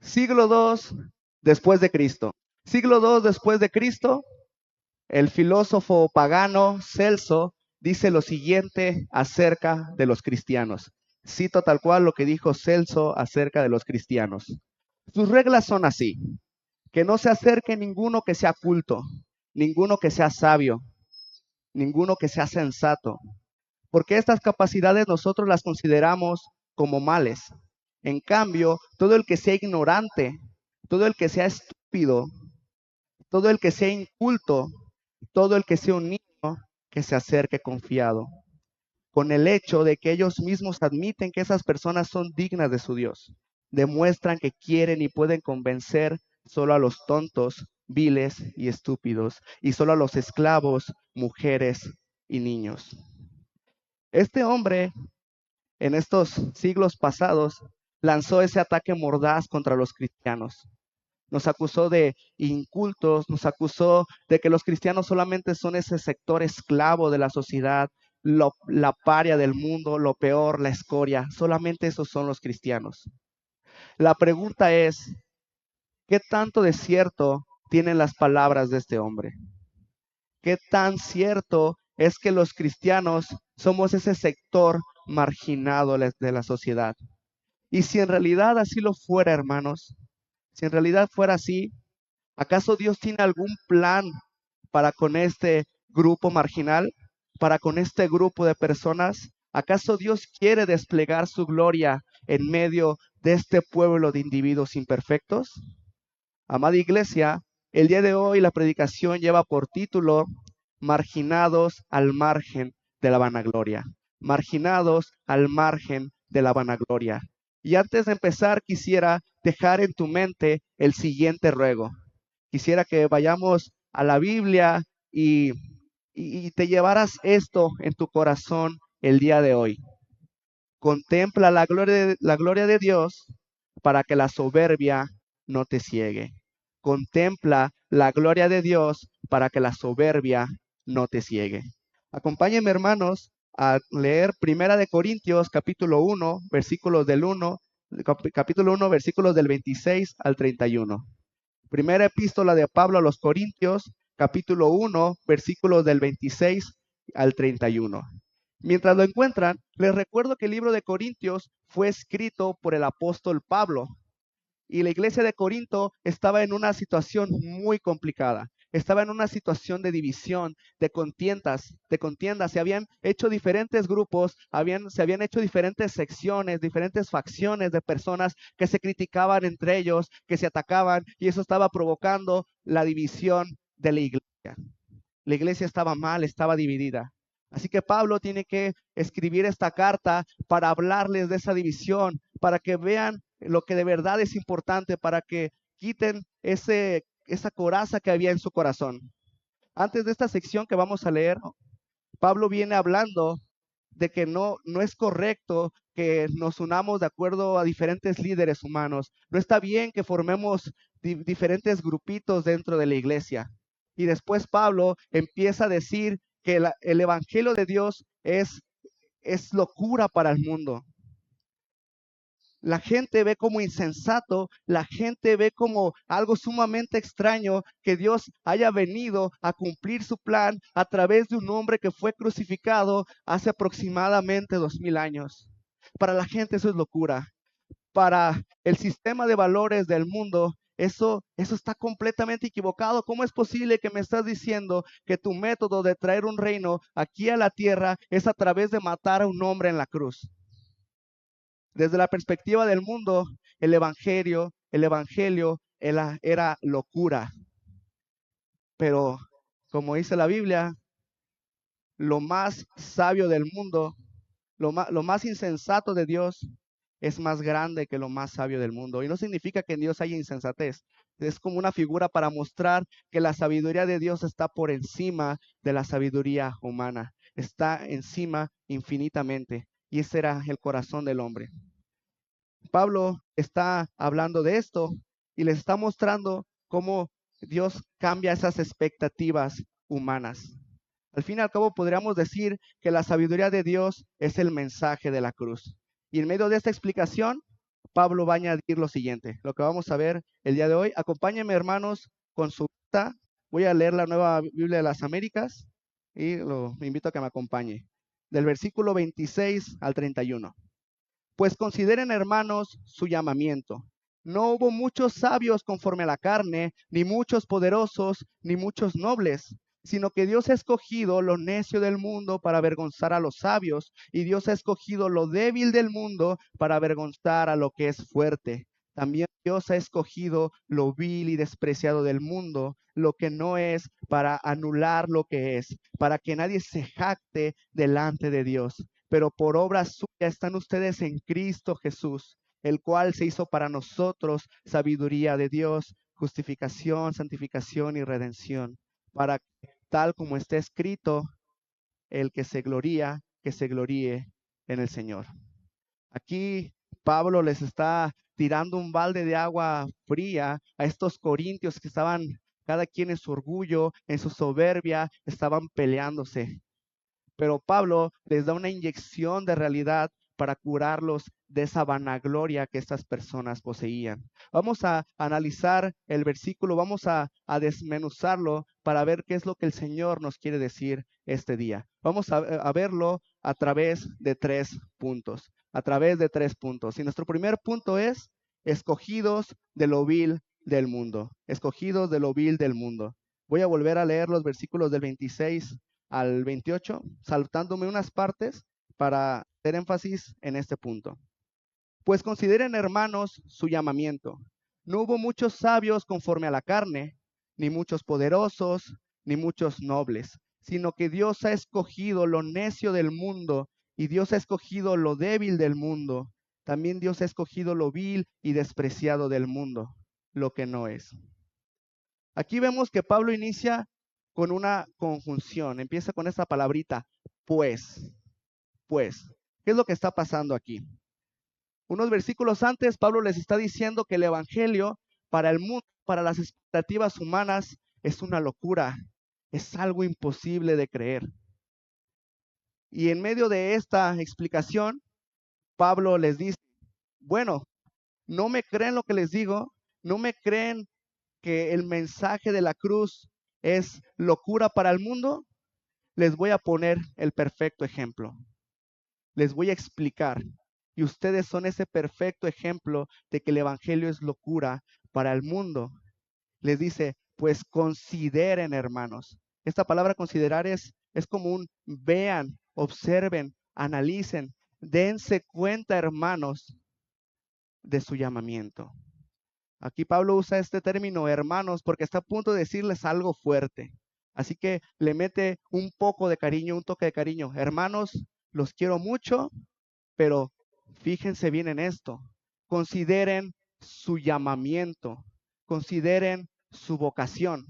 Siglo II después de Cristo. Siglo II después de Cristo, el filósofo pagano Celso dice lo siguiente acerca de los cristianos. Cito tal cual lo que dijo Celso acerca de los cristianos. Sus reglas son así: que no se acerque ninguno que sea culto, ninguno que sea sabio, ninguno que sea sensato, porque estas capacidades nosotros las consideramos como males. En cambio, todo el que sea ignorante, todo el que sea estúpido, todo el que sea inculto, todo el que sea un niño, que se acerque confiado, con el hecho de que ellos mismos admiten que esas personas son dignas de su Dios. Demuestran que quieren y pueden convencer solo a los tontos, viles y estúpidos, y solo a los esclavos, mujeres y niños. Este hombre, en estos siglos pasados, lanzó ese ataque mordaz contra los cristianos. Nos acusó de incultos, nos acusó de que los cristianos solamente son ese sector esclavo de la sociedad, la paria del mundo, lo peor, la escoria. Solamente esos son los cristianos. La pregunta es, ¿qué tanto de cierto tienen las palabras de este hombre? ¿Qué tan cierto es que los cristianos somos ese sector marginado de la sociedad? Y si en realidad así lo fuera, hermanos, si en realidad fuera así, ¿acaso Dios tiene algún plan para con este grupo marginal, para con este grupo de personas? ¿Acaso Dios quiere desplegar su gloria en medio de este pueblo de individuos imperfectos? Amada iglesia, el día de hoy la predicación lleva por título Marginados al margen de la vanagloria. Marginados al margen de la vanagloria. Y antes de empezar, quisiera dejar en tu mente el siguiente ruego. Quisiera que vayamos a la Biblia y te llevaras esto en tu corazón el día de hoy. Contempla la gloria de Dios para que la soberbia no te ciegue. Contempla la gloria de Dios para que la soberbia no te ciegue. Acompáñenme, hermanos, a leer Primera de Corintios, capítulo 1, versículos del 1, capítulo 1, versículos del 26 al 31. Primera epístola de Pablo a los Corintios, capítulo 1, versículos del 26 al 31. Mientras lo encuentran, les recuerdo que el libro de Corintios fue escrito por el apóstol Pablo y la iglesia de Corinto estaba en una situación muy complicada. Estaba en una situación de división, de contiendas. Se habían hecho diferentes grupos, se habían hecho diferentes secciones, diferentes facciones de personas que se criticaban entre ellos, que se atacaban, y eso estaba provocando la división de la iglesia. La iglesia estaba mal, estaba dividida. Así que Pablo tiene que escribir esta carta para hablarles de esa división, para que vean lo que de verdad es importante, para que quiten esa coraza que había en su corazón. Antes de esta sección que vamos a leer, Pablo viene hablando de que no es correcto que nos unamos de acuerdo a diferentes líderes humanos. No está bien que formemos diferentes grupitos dentro de la iglesia. Y después Pablo empieza a decir que el evangelio de Dios es locura para el mundo. La gente ve como insensato, la gente ve como algo sumamente extraño que Dios haya venido a cumplir su plan a través de un hombre que fue crucificado hace aproximadamente 2000 años. Para la gente eso es locura. Para el sistema de valores del mundo, eso está completamente equivocado. ¿Cómo es posible que me estás diciendo que tu método de traer un reino aquí a la tierra es a través de matar a un hombre en la cruz? Desde la perspectiva del mundo, el evangelio era locura. Pero como dice la Biblia, lo más sabio del mundo, lo más insensato de Dios es más grande que lo más sabio del mundo. Y no significa que en Dios haya insensatez. Es como una figura para mostrar que la sabiduría de Dios está por encima de la sabiduría humana. Está encima infinitamente. Y ese era el corazón del hombre. Pablo está hablando de esto y les está mostrando cómo Dios cambia esas expectativas humanas. Al fin y al cabo podríamos decir que la sabiduría de Dios es el mensaje de la cruz. Y en medio de esta explicación, Pablo va a añadir lo siguiente, lo que vamos a ver el día de hoy. Acompáñenme, hermanos, con su vista. Voy a leer la Nueva Biblia de las Américas y me invito a que me acompañe. Del versículo 26 al 31. Pues consideren, hermanos, su llamamiento. No hubo muchos sabios conforme a la carne, ni muchos poderosos, ni muchos nobles, sino que Dios ha escogido lo necio del mundo para avergonzar a los sabios, y Dios ha escogido lo débil del mundo para avergonzar a lo que es fuerte. También Dios ha escogido lo vil y despreciado del mundo, lo que no es, para anular lo que es, para que nadie se jacte delante de Dios. Pero por obra suya están ustedes en Cristo Jesús, el cual se hizo para nosotros sabiduría de Dios, justificación, santificación y redención, para que, tal como está escrito, el que se gloríe en el Señor. Aquí Pablo les está tirando un balde de agua fría a estos corintios que estaban cada quien en su orgullo, en su soberbia, estaban peleándose. Pero Pablo les da una inyección de realidad para curarlos de esa vanagloria que estas personas poseían. Vamos a analizar el versículo, vamos a desmenuzarlo para ver qué es lo que el Señor nos quiere decir este día. Vamos a verlo a través de 3 puntos, a través de 3 puntos. Y nuestro primer punto es escogidos de lo vil del mundo, escogidos de lo vil del mundo. Voy a volver a leer los versículos del 26 al 28, saltándome unas partes para hacer énfasis en este punto. Pues consideren, hermanos, su llamamiento. No hubo muchos sabios conforme a la carne, ni muchos poderosos, ni muchos nobles, sino que Dios ha escogido lo necio del mundo y Dios ha escogido lo débil del mundo. También Dios ha escogido lo vil y despreciado del mundo, lo que no es. Aquí vemos que Pablo inicia con una conjunción, empieza con esta palabrita, pues. ¿Qué es lo que está pasando aquí? Unos versículos antes, Pablo les está diciendo que el evangelio para el mundo, para las expectativas humanas, es una locura, es algo imposible de creer. Y en medio de esta explicación, Pablo les dice, bueno, no me creen lo que les digo, no me creen que el mensaje de la cruz es locura para el mundo. Les voy a poner el perfecto ejemplo. Les voy a explicar. Y ustedes son ese perfecto ejemplo de que el evangelio es locura para el mundo. Les dice, pues consideren, hermanos. Esta palabra considerar es como un vean, observen, analicen, dense cuenta, hermanos, de su llamamiento. Aquí Pablo usa este término hermanos porque está a punto de decirles algo fuerte. Así que le mete un poco de cariño, un toque de cariño. Hermanos, los quiero mucho, pero fíjense bien en esto. Consideren su llamamiento, consideren su vocación.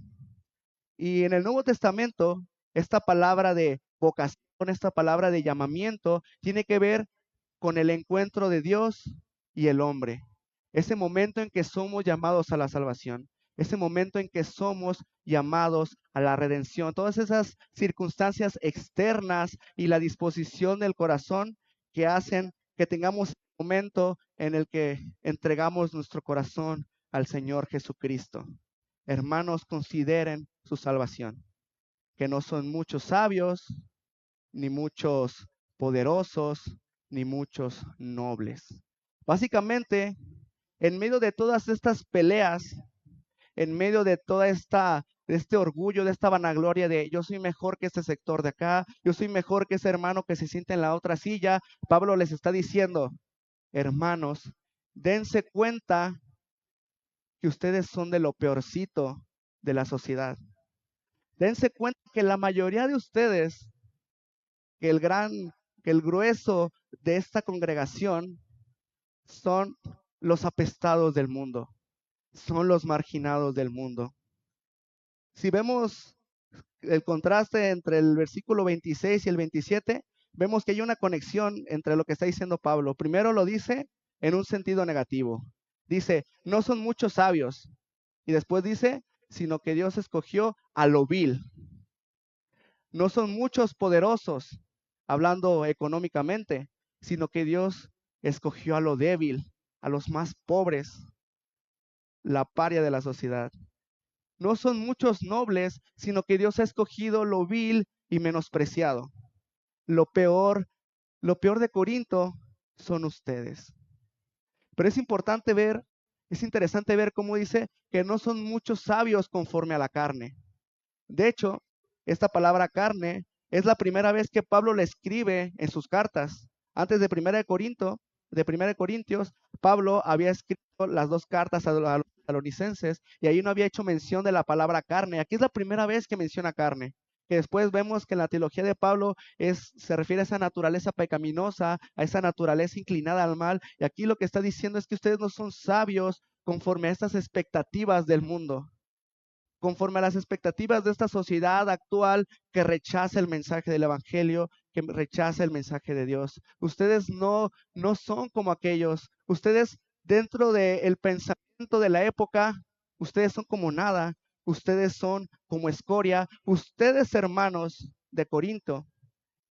Y en el Nuevo Testamento, esta palabra de vocación, esta palabra de llamamiento, tiene que ver con el encuentro de Dios y el hombre. Ese momento en que somos llamados a la salvación, ese momento en que somos llamados a la redención, todas esas circunstancias externas y la disposición del corazón que hacen que tengamos un momento en el que entregamos nuestro corazón al Señor Jesucristo. Hermanos, consideren su salvación, que no son muchos sabios, ni muchos poderosos, ni muchos nobles. Básicamente, en medio de todas estas peleas, en medio de toda de este orgullo, de esta vanagloria de yo soy mejor que este sector de acá, yo soy mejor que ese hermano que se siente en la otra silla, Pablo les está diciendo, hermanos, dense cuenta que ustedes son de lo peorcito de la sociedad. Dense cuenta que la mayoría de ustedes, que el grueso de esta congregación son los apestados del mundo, son los marginados del mundo. Si vemos el contraste entre el versículo 26 y el 27, vemos que hay una conexión entre lo que está diciendo Pablo. Primero lo dice en un sentido negativo. Dice, no son muchos sabios. Y después dice, sino que Dios escogió a lo vil. No son muchos poderosos, hablando económicamente, sino que Dios escogió a lo débil. a los más pobres, la paria de la sociedad. No son muchos nobles, sino que Dios ha escogido lo vil y menospreciado. Lo peor de Corinto son ustedes. Pero es interesante ver cómo dice que no son muchos sabios conforme a la carne. De hecho, esta palabra carne es la primera vez que Pablo le escribe en sus cartas. Antes de Primera de Corintios, Pablo había escrito las dos cartas a los tesalonicenses y ahí no había hecho mención de la palabra carne. Aquí es la primera vez que menciona carne. Que después vemos que en la teología de Pablo se refiere a esa naturaleza pecaminosa, a esa naturaleza inclinada al mal. Y aquí lo que está diciendo es que ustedes no son sabios conforme a estas expectativas del mundo, conforme a las expectativas de esta sociedad actual que rechaza el mensaje del evangelio, que rechaza el mensaje de Dios. Ustedes no son como aquellos. Ustedes, dentro del pensamiento de la época, ustedes son como nada. Ustedes son como escoria. Ustedes, hermanos de Corinto,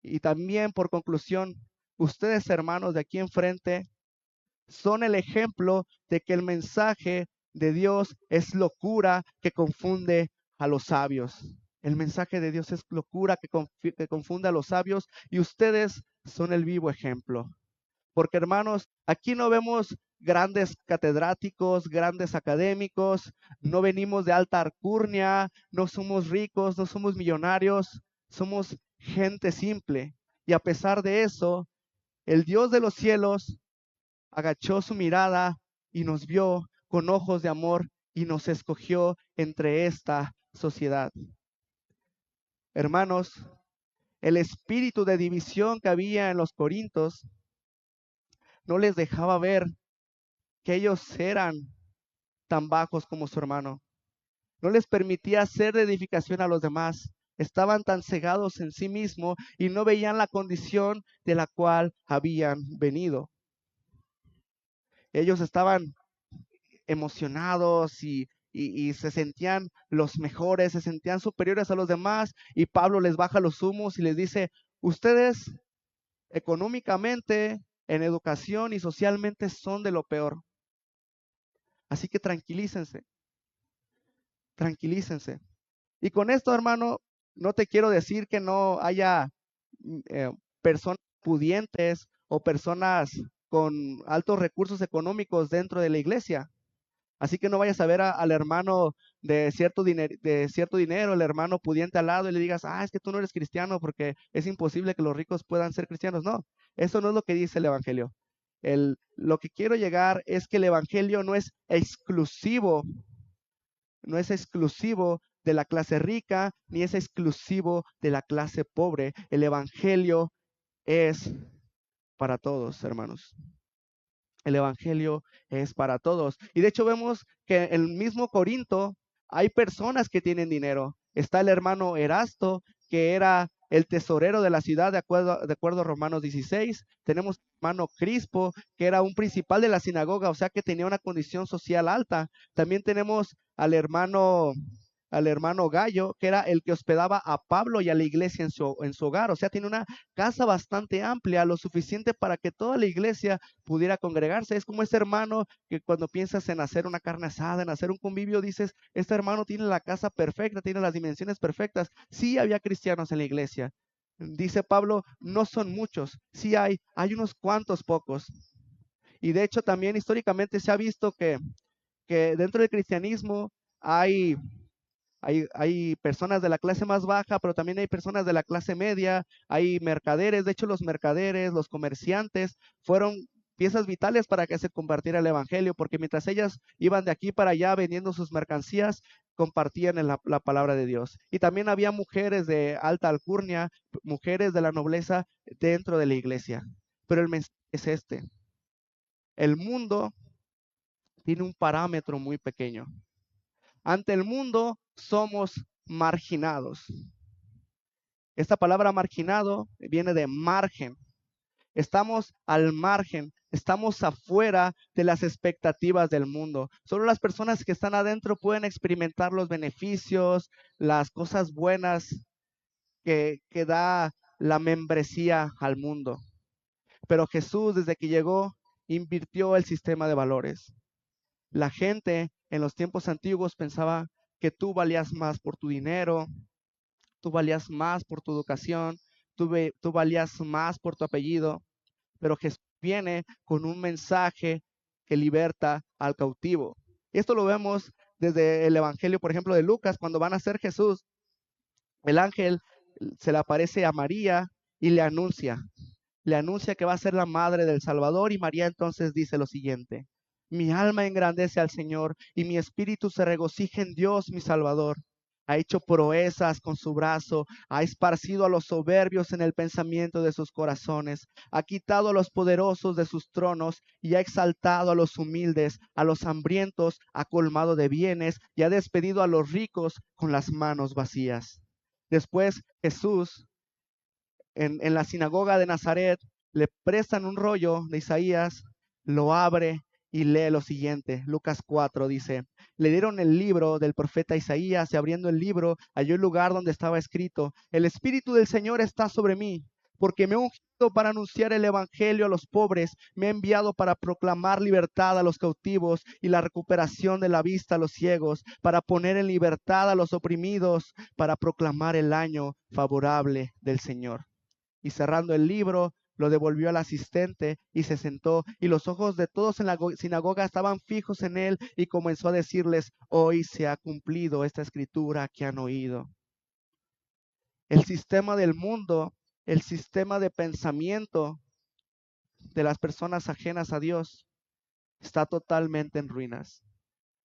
y también por conclusión, ustedes, hermanos de aquí enfrente, son el ejemplo de que el mensaje de Dios es locura que confunde a los sabios. El mensaje de Dios es locura que confunde a los sabios y ustedes son el vivo ejemplo. Porque hermanos, aquí no vemos grandes catedráticos, grandes académicos, no venimos de alta alcurnia, no somos ricos, no somos millonarios, somos gente simple. Y a pesar de eso, el Dios de los cielos agachó su mirada y nos vio con ojos de amor y nos escogió entre esta sociedad. Hermanos, el espíritu de división que había en los corintios no les dejaba ver que ellos eran tan bajos como su hermano. No les permitía hacer de edificación a los demás. Estaban tan cegados en sí mismos y no veían la condición de la cual habían venido. Ellos estaban emocionados y se sentían los mejores, se sentían superiores a los demás, y Pablo les baja los humos y les dice: ustedes económicamente, en educación y socialmente son de lo peor. Así que tranquilícense, tranquilícense. Y con esto, hermano, no te quiero decir que no haya personas pudientes o personas con altos recursos económicos dentro de la iglesia. Así que no vayas a ver al hermano de cierto dinero, el hermano pudiente al lado, y le digas: es que tú no eres cristiano porque es imposible que los ricos puedan ser cristianos. No, eso no es lo que dice el evangelio. Lo que quiero llegar es que el evangelio no es exclusivo de la clase rica, ni es exclusivo de la clase pobre. El evangelio es para todos, hermanos. El evangelio es para todos. Y de hecho vemos que en el mismo Corinto hay personas que tienen dinero. Está el hermano Erasto, que era el tesorero de la ciudad, de acuerdo a Romanos 16. Tenemos al hermano Crispo, que era un principal de la sinagoga, o sea que tenía una condición social alta. También tenemos al hermano Gallo, que era el que hospedaba a Pablo y a la iglesia en su hogar. O sea, tiene una casa bastante amplia, lo suficiente para que toda la iglesia pudiera congregarse. Es como ese hermano que cuando piensas en hacer una carne asada, en hacer un convivio, dices: este hermano tiene la casa perfecta, tiene las dimensiones perfectas. Sí había cristianos en la iglesia. Dice Pablo: no son muchos, sí hay unos cuantos pocos. Y de hecho también históricamente se ha visto que dentro del cristianismo hay personas de la clase más baja, pero también hay personas de la clase media, hay mercaderes. De hecho, los mercaderes, los comerciantes, fueron piezas vitales para que se compartiera el evangelio, porque mientras ellas iban de aquí para allá vendiendo sus mercancías, compartían la palabra de Dios. Y también había mujeres de alta alcurnia, mujeres de la nobleza dentro de la iglesia. Pero el mensaje es este: el mundo tiene un parámetro muy pequeño. Ante el mundo somos marginados. Esta palabra marginado viene de margen. Estamos al margen, estamos afuera de las expectativas del mundo. Solo las personas que están adentro pueden experimentar los beneficios, las cosas buenas que da la membresía al mundo. Pero Jesús, desde que llegó, invirtió el sistema de valores. La gente en los tiempos antiguos pensaba que tú valías más por tu dinero, tú valías más por tu educación, tú valías más por tu apellido, pero Jesús viene con un mensaje que liberta al cautivo. Esto lo vemos desde el Evangelio, por ejemplo, de Lucas, cuando van a ser Jesús, el ángel se le aparece a María y le anuncia que va a ser la madre del Salvador, y María entonces dice lo siguiente: mi alma engrandece al Señor y mi espíritu se regocija en Dios mi Salvador. Ha hecho proezas con su brazo, ha esparcido a los soberbios en el pensamiento de sus corazones, ha quitado a los poderosos de sus tronos y ha exaltado a los humildes, a los hambrientos ha colmado de bienes y ha despedido a los ricos con las manos vacías. Después Jesús en la sinagoga de Nazaret le prestan un rollo de Isaías, lo abre y lee lo siguiente. Lucas 4 dice: le dieron el libro del profeta Isaías y abriendo el libro halló el lugar donde estaba escrito: el Espíritu del Señor está sobre mí, porque me ha ungido para anunciar el evangelio a los pobres, me ha enviado para proclamar libertad a los cautivos y la recuperación de la vista a los ciegos, para poner en libertad a los oprimidos, para proclamar el año favorable del Señor. Y cerrando el libro, lo devolvió al asistente y se sentó, y los ojos de todos en la sinagoga estaban fijos en él, y comenzó a decirles: hoy se ha cumplido esta escritura que han oído. El sistema del mundo, el sistema de pensamiento de las personas ajenas a Dios está totalmente en ruinas.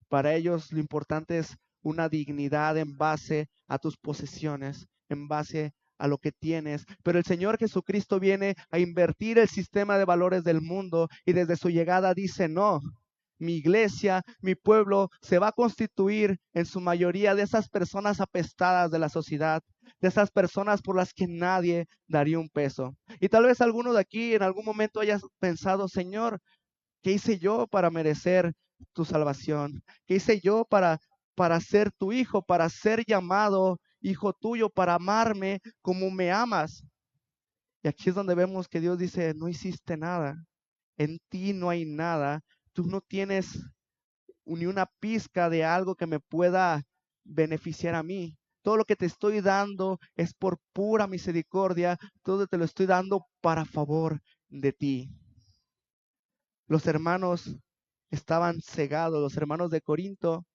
Para ellos lo importante es una dignidad en base a tus posesiones, en base a lo que tienes. Pero el Señor Jesucristo viene a invertir el sistema de valores del mundo, y desde su llegada dice: no, mi iglesia, mi pueblo se va a constituir en su mayoría de esas personas apestadas de la sociedad, de esas personas por las que nadie daría un peso. Y tal vez alguno de aquí en algún momento hayas pensado: Señor, ¿qué hice yo para merecer tu salvación? ¿Qué hice yo para ser tu hijo, para ser llamado hijo tuyo, para amarme como me amas? Y aquí es donde vemos que Dios dice: no hiciste nada, en ti no hay nada, tú no tienes ni una pizca de algo que me pueda beneficiar a mí. Todo lo que te estoy dando es por pura misericordia, todo te lo estoy dando para favor de ti. Los hermanos estaban cegados, los hermanos de Corinto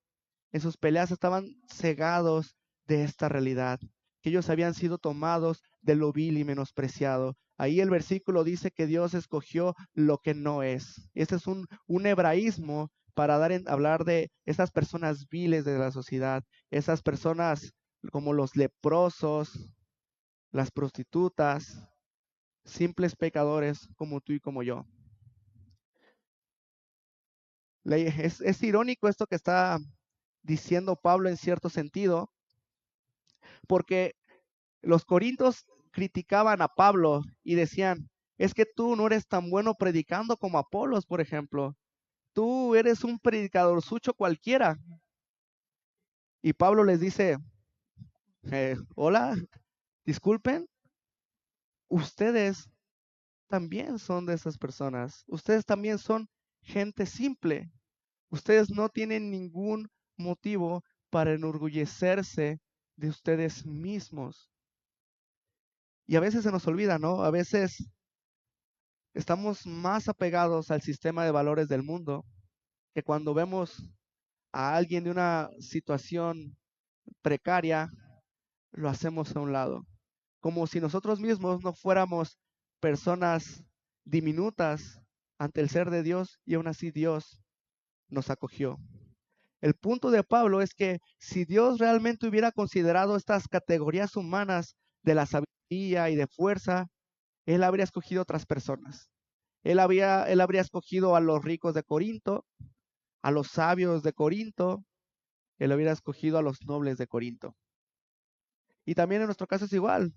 en sus peleas estaban cegados de esta realidad, que ellos habían sido tomados de lo vil y menospreciado. Ahí el versículo dice que Dios escogió lo que no es. Este es un hebraísmo para hablar de esas personas viles de la sociedad, esas personas como los leprosos, las prostitutas, simples pecadores como tú y como yo. Es irónico esto que está diciendo Pablo en cierto sentido, porque los corintios criticaban a Pablo y decían: es que tú no eres tan bueno predicando como Apolos, por ejemplo. Tú eres un predicador sucho cualquiera. Y Pablo les dice: hola, disculpen, ustedes también son de esas personas. Ustedes también son gente simple. Ustedes no tienen ningún motivo para enorgullecerse de ustedes mismos. Y a veces se nos olvida, ¿no? A veces estamos más apegados al sistema de valores del mundo, que cuando vemos a alguien de una situación precaria, lo hacemos a un lado. Como si nosotros mismos no fuéramos personas diminutas ante el ser de Dios, y aún así Dios nos acogió. El punto de Pablo es que si Dios realmente hubiera considerado estas categorías humanas de la sabiduría y de fuerza, Él habría escogido otras personas. Él habría escogido a los ricos de Corinto, a los sabios de Corinto, Él hubiera escogido a los nobles de Corinto. Y también en nuestro caso es igual.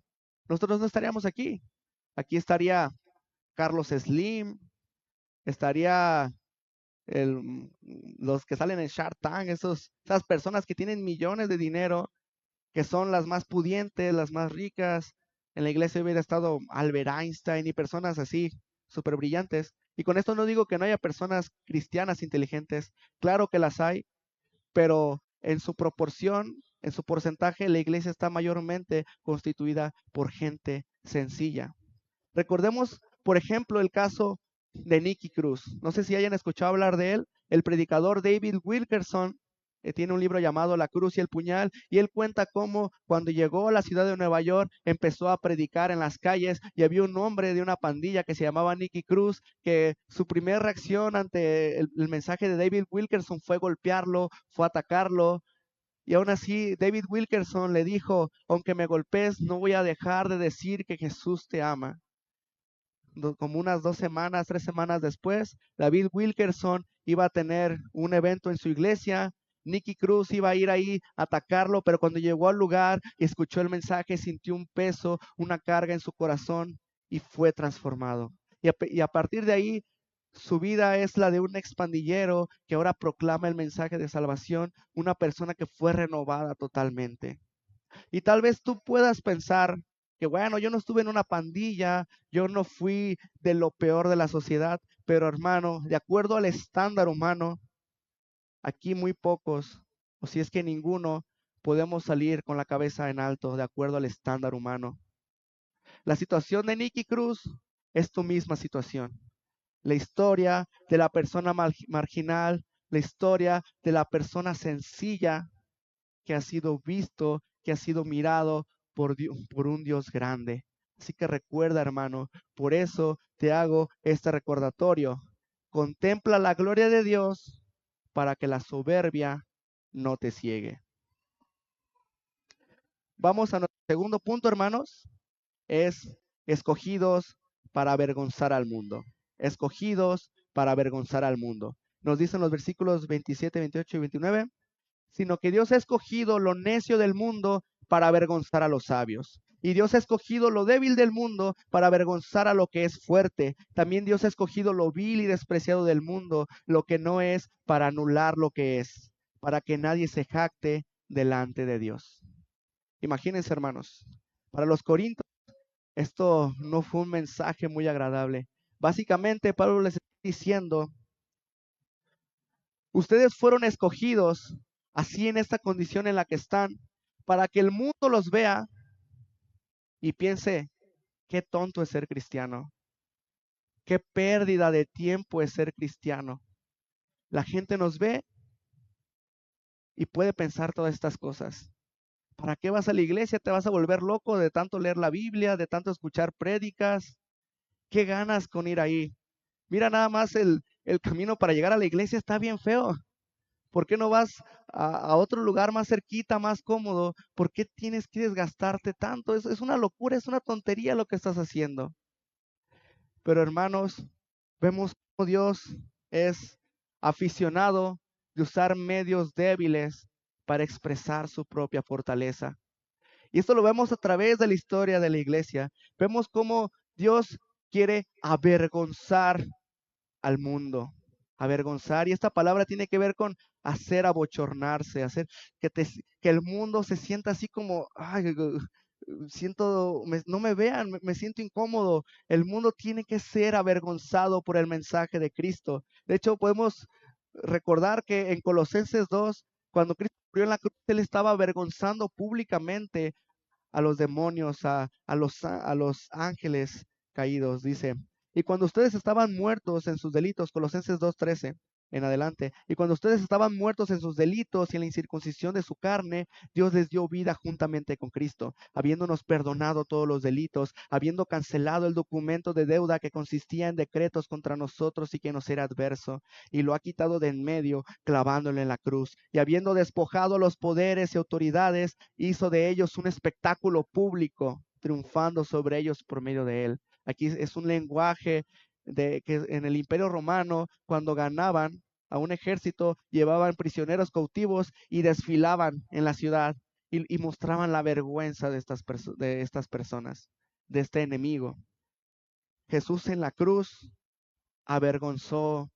Nosotros no estaríamos aquí. Aquí estaría Carlos Slim, estaría los que salen en Shark Tank, esas personas que tienen millones de dinero, que son las más pudientes, las más ricas. En la iglesia hubiera estado Albert Einstein y personas así, súper brillantes. Y con esto no digo que no haya personas cristianas inteligentes, claro que las hay, pero en su proporción, en su porcentaje, la iglesia está mayormente constituida por gente sencilla. Recordemos, por ejemplo, el caso de Nicky Cruz. No sé si hayan escuchado hablar de él. El predicador David Wilkerson tiene un libro llamado La Cruz y el Puñal, y él cuenta cómo cuando llegó a la ciudad de Nueva York empezó a predicar en las calles y había un hombre de una pandilla que se llamaba Nicky Cruz, que su primera reacción ante el mensaje de David Wilkerson fue golpearlo, fue atacarlo. Y aún así, David Wilkerson le dijo, aunque me golpees, no voy a dejar de decir que Jesús te ama. Como unas 2 semanas, 3 semanas después, David Wilkerson iba a tener un evento en su iglesia. Nicky Cruz iba a ir ahí a atacarlo, pero cuando llegó al lugar y escuchó el mensaje, sintió un peso, una carga en su corazón y fue transformado. Y a partir de ahí, su vida es la de un expandillero que ahora proclama el mensaje de salvación, una persona que fue renovada totalmente. Y tal vez tú puedas pensar que, bueno, yo no estuve en una pandilla, yo no fui de lo peor de la sociedad, pero hermano, de acuerdo al estándar humano, aquí muy pocos, o si es que ninguno, podemos salir con la cabeza en alto de acuerdo al estándar humano. La situación de Nicky Cruz es tu misma situación. La historia de la persona marginal, la historia de la persona sencilla que ha sido visto, que ha sido mirado por un Dios grande. Así que recuerda, hermano, por eso te hago este recordatorio. Contempla la gloria de Dios para que la soberbia no te ciegue. Vamos a nuestro segundo punto, hermanos. Es escogidos para avergonzar al mundo. Escogidos para avergonzar al mundo. Nos dicen los versículos 27, 28 y 29. Sino que Dios ha escogido lo necio del mundo para avergonzar a los sabios. Y Dios ha escogido lo débil del mundo para avergonzar a lo que es fuerte. También Dios ha escogido lo vil y despreciado del mundo, lo que no es, para anular lo que es, para que nadie se jacte delante de Dios. Imagínense, hermanos, para los corintios esto no fue un mensaje muy agradable. Básicamente, Pablo les está diciendo, ustedes fueron escogidos así en esta condición en la que están, para que el mundo los vea y piense, qué tonto es ser cristiano, qué pérdida de tiempo es ser cristiano. La gente nos ve y puede pensar todas estas cosas. ¿Para qué vas a la iglesia? ¿Te vas a volver loco de tanto leer la Biblia, de tanto escuchar prédicas? ¿Qué ganas con ir ahí? Mira, nada más el camino para llegar a la iglesia está bien feo. ¿Por qué no vas a otro lugar más cerquita, más cómodo? ¿Por qué tienes que desgastarte tanto? Es una locura, es una tontería lo que estás haciendo. Pero hermanos, vemos cómo Dios es aficionado de usar medios débiles para expresar su propia fortaleza. Y esto lo vemos a través de la historia de la iglesia. Vemos cómo Dios quiere avergonzar al mundo. Avergonzar. Y esta palabra tiene que ver con hacer abochornarse, hacer que el mundo se sienta así como, ay, no me vean, me siento incómodo. El mundo tiene que ser avergonzado por el mensaje de Cristo. De hecho, podemos recordar que en Colosenses 2, cuando Cristo murió en la cruz, Él estaba avergonzando públicamente a los demonios, a los ángeles caídos, dice. Y cuando ustedes estaban muertos en sus delitos, Colosenses 2:13 en adelante, y cuando ustedes estaban muertos en sus delitos y en la incircuncisión de su carne, Dios les dio vida juntamente con Cristo, habiéndonos perdonado todos los delitos, habiendo cancelado el documento de deuda que consistía en decretos contra nosotros y que nos era adverso, y lo ha quitado de en medio, clavándolo en la cruz, y habiendo despojado los poderes y autoridades, hizo de ellos un espectáculo público, triunfando sobre ellos por medio de él. Aquí es un lenguaje de que en el Imperio Romano, cuando ganaban a un ejército, llevaban prisioneros cautivos y desfilaban en la ciudad y mostraban la vergüenza de estas personas, de este enemigo. Jesús en la cruz avergonzó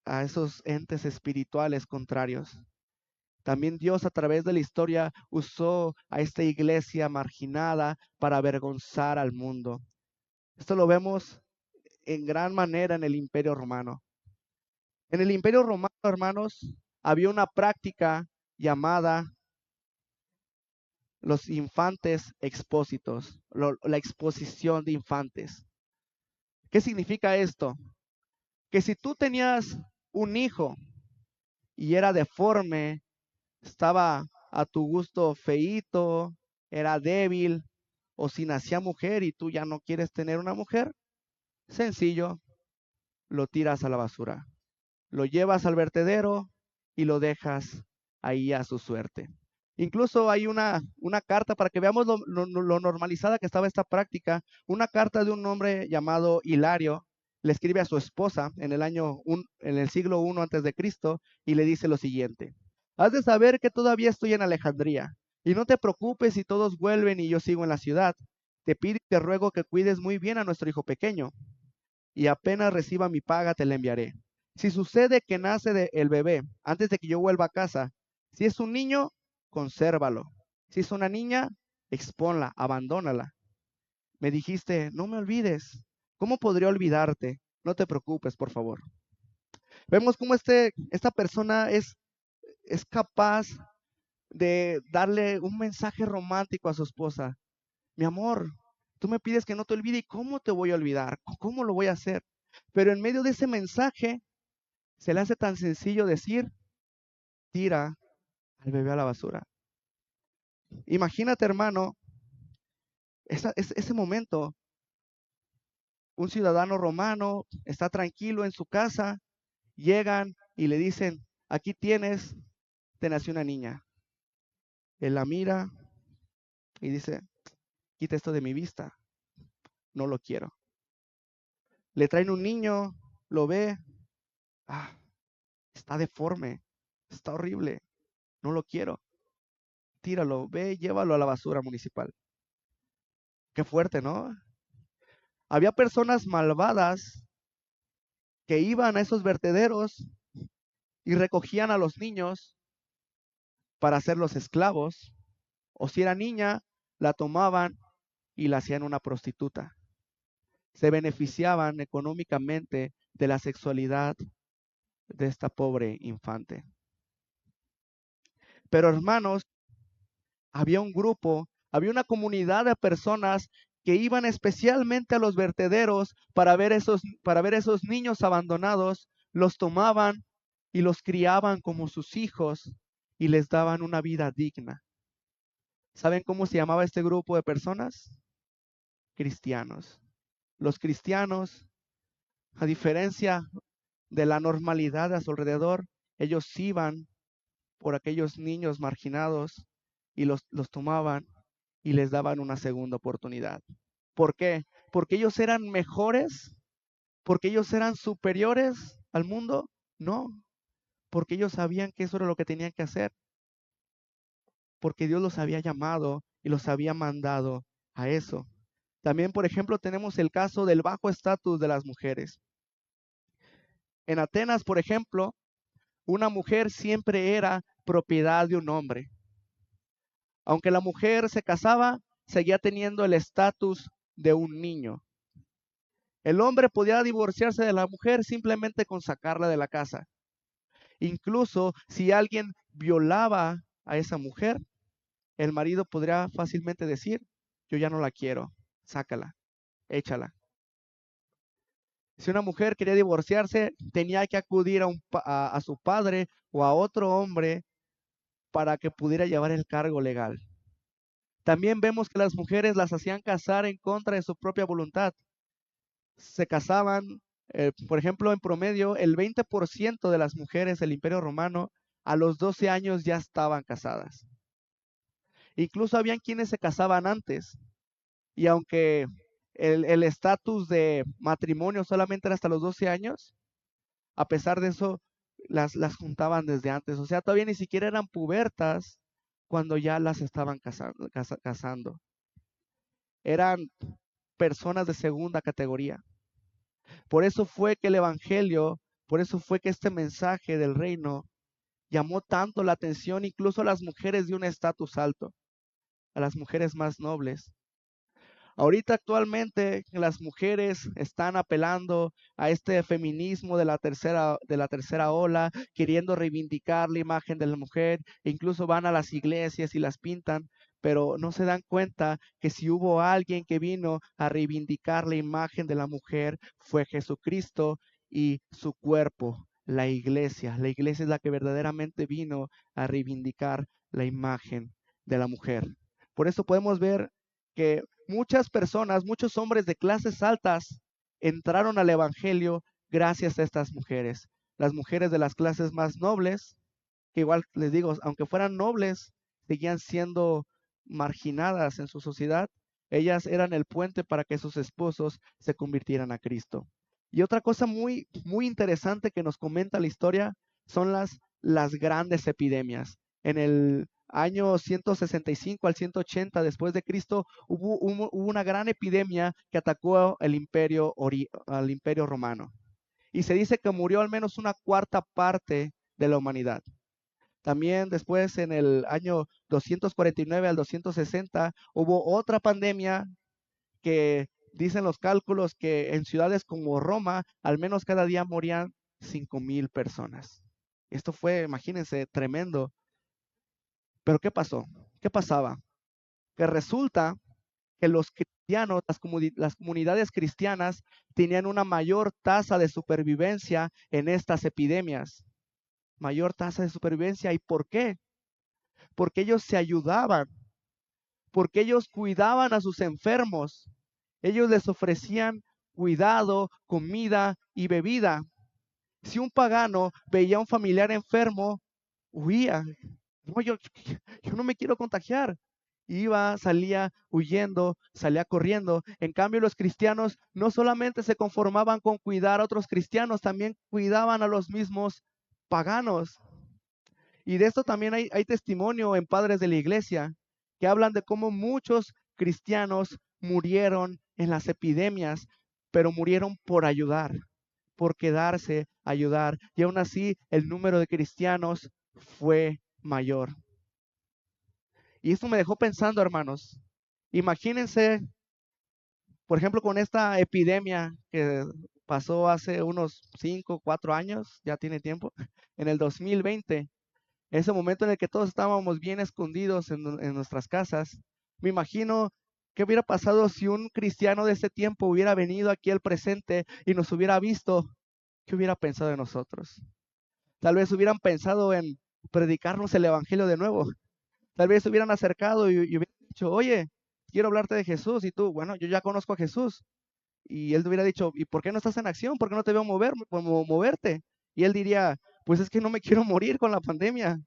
a esos entes espirituales contrarios. También Dios a través de la historia usó a esta iglesia marginada para avergonzar al mundo. Esto lo vemos en gran manera en el Imperio Romano. En el Imperio Romano, hermanos, había una práctica llamada los infantes expósitos, la exposición de infantes. ¿Qué significa esto? Que si tú tenías un hijo y era deforme, estaba a tu gusto feíto, era débil, o si nacía mujer y tú ya no quieres tener una mujer, sencillo, lo tiras a la basura. Lo llevas al vertedero y lo dejas ahí a su suerte. Incluso hay una carta para que veamos lo normalizada que estaba esta práctica. Una carta de un hombre llamado Hilario le escribe a su esposa en el siglo I antes de Cristo y le dice lo siguiente: has de saber que todavía estoy en Alejandría y no te preocupes si todos vuelven y yo sigo en la ciudad. Te pido y te ruego que cuides muy bien a nuestro hijo pequeño y apenas reciba mi paga te la enviaré. Si sucede que nace el bebé antes de que yo vuelva a casa, si es un niño, consérvalo. Si es una niña, expónla, abandónala. Me dijiste, no me olvides. ¿Cómo podría olvidarte? No te preocupes, por favor. Vemos cómo esta persona es capaz de darle un mensaje romántico a su esposa. Mi amor, tú me pides que no te olvide, ¿y cómo te voy a olvidar? ¿Cómo lo voy a hacer? Pero en medio de ese mensaje, se le hace tan sencillo decir, tira al bebé a la basura. Imagínate, hermano, ese momento, un ciudadano romano está tranquilo en su casa, llegan y le dicen, aquí tienes, te nació una niña. Él la mira y dice, quita esto de mi vista, no lo quiero. Le traen un niño, lo ve, está deforme, está horrible, no lo quiero. Tíralo, ve, llévalo a la basura municipal. Qué fuerte, ¿no? Había personas malvadas que iban a esos vertederos y recogían a los niños para hacerlos esclavos, o si era niña, la tomaban y la hacían una prostituta. Se beneficiaban económicamente de la sexualidad de esta pobre infante. Pero hermanos, había un grupo, había una comunidad de personas que iban especialmente a los vertederos para ver esos niños abandonados, los tomaban y los criaban como sus hijos y les daban una vida digna. ¿Saben cómo se llamaba este grupo de personas? Cristianos. Los cristianos, a diferencia de la normalidad a su alrededor, ellos iban por aquellos niños marginados y los tomaban y les daban una segunda oportunidad. ¿Por qué? ¿Porque ellos eran mejores? ¿Porque ellos eran superiores al mundo? No, porque ellos sabían que eso era lo que tenían que hacer. Porque Dios los había llamado y los había mandado a eso. También, por ejemplo, tenemos el caso del bajo estatus de las mujeres. En Atenas, por ejemplo, una mujer siempre era propiedad de un hombre. Aunque la mujer se casaba, seguía teniendo el estatus de un niño. El hombre podía divorciarse de la mujer simplemente con sacarla de la casa. Incluso si alguien violaba a esa mujer, el marido podría fácilmente decir, yo ya no la quiero, sácala, échala. Si una mujer quería divorciarse, tenía que acudir a su padre o a otro hombre para que pudiera llevar el cargo legal. También vemos que las mujeres las hacían casar en contra de su propia voluntad. Se casaban, por ejemplo, en promedio, el 20% de las mujeres del Imperio Romano a los 12 años ya estaban casadas. Incluso habían quienes se casaban antes. Y aunque el estatus de matrimonio solamente era hasta los 12 años, a pesar de eso, las juntaban desde antes. O sea, todavía ni siquiera eran pubertas cuando ya las estaban casando. Eran personas de segunda categoría. Por eso fue que el evangelio, por eso fue que este mensaje del reino llamó tanto la atención incluso a las mujeres de un estatus alto, a las mujeres más nobles. Ahorita actualmente las mujeres están apelando a este feminismo de la tercera ola, queriendo reivindicar la imagen de la mujer, e incluso van a las iglesias y las pintan, pero no se dan cuenta que si hubo alguien que vino a reivindicar la imagen de la mujer, fue Jesucristo y su cuerpo, la iglesia. La iglesia es la que verdaderamente vino a reivindicar la imagen de la mujer. Por eso podemos ver que muchas personas, muchos hombres de clases altas entraron al evangelio gracias a estas mujeres. Las mujeres de las clases más nobles, que igual les digo, aunque fueran nobles, seguían siendo marginadas en su sociedad. Ellas eran el puente para que sus esposos se convirtieran a Cristo. Y otra cosa muy, muy interesante que nos comenta la historia son las grandes epidemias. En el año 165 al 180 después de Cristo hubo una gran epidemia que atacó al imperio romano. Y se dice que murió al menos una cuarta parte de la humanidad. También después, en el año 249 al 260, hubo otra pandemia que dicen los cálculos que en ciudades como Roma, al menos cada día morían 5,000 personas. Esto fue, imagínense, tremendo. Pero ¿qué pasó? ¿Qué pasaba? Que resulta que los cristianos, las comunidades cristianas, tenían una mayor tasa de supervivencia en estas epidemias. Mayor tasa de supervivencia. ¿Y por qué? Porque ellos se ayudaban, porque ellos cuidaban a sus enfermos. Ellos les ofrecían cuidado, comida y bebida. Si un pagano veía a un familiar enfermo, huía. No, yo no me quiero contagiar. Iba, salía huyendo, salía corriendo. En cambio, los cristianos no solamente se conformaban con cuidar a otros cristianos, también cuidaban a los mismos paganos. Y de esto también hay testimonio en padres de la iglesia que hablan de cómo muchos cristianos murieron en las epidemias, pero murieron por ayudar, por quedarse a ayudar. Y aún así el número de cristianos fue mayor. Y esto me dejó pensando, hermanos. Imagínense, por ejemplo, con esta epidemia que pasó hace unos 5, 4 años, ya tiene tiempo, en el 2020. Ese momento en el que todos estábamos bien escondidos en nuestras casas. Me imagino qué hubiera pasado si un cristiano de ese tiempo hubiera venido aquí al presente y nos hubiera visto. ¿Qué hubiera pensado de nosotros? Tal vez hubieran pensado en predicarnos el evangelio de nuevo. Tal vez se hubieran acercado y hubieran dicho, oye, quiero hablarte de Jesús. Y tú, bueno, yo ya conozco a Jesús. Y él te hubiera dicho, ¿y por qué no estás en acción? ¿Por qué no te veo moverte? Y él diría, pues es que no me quiero morir con la pandemia.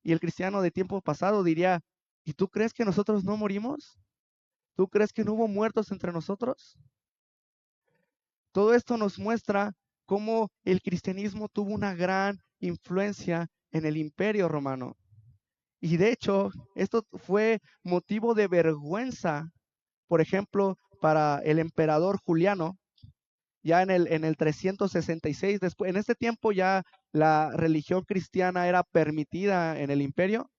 Y el cristiano de tiempo pasado diría, ¿y tú crees que nosotros no morimos? ¿Tú crees que no hubo muertos entre nosotros? Todo esto nos muestra cómo el cristianismo tuvo una gran influencia en el imperio romano. Y de hecho, esto fue motivo de vergüenza, por ejemplo, para el emperador Juliano, ya en el 366, después, en este tiempo ya la religión cristiana era permitida en el imperio.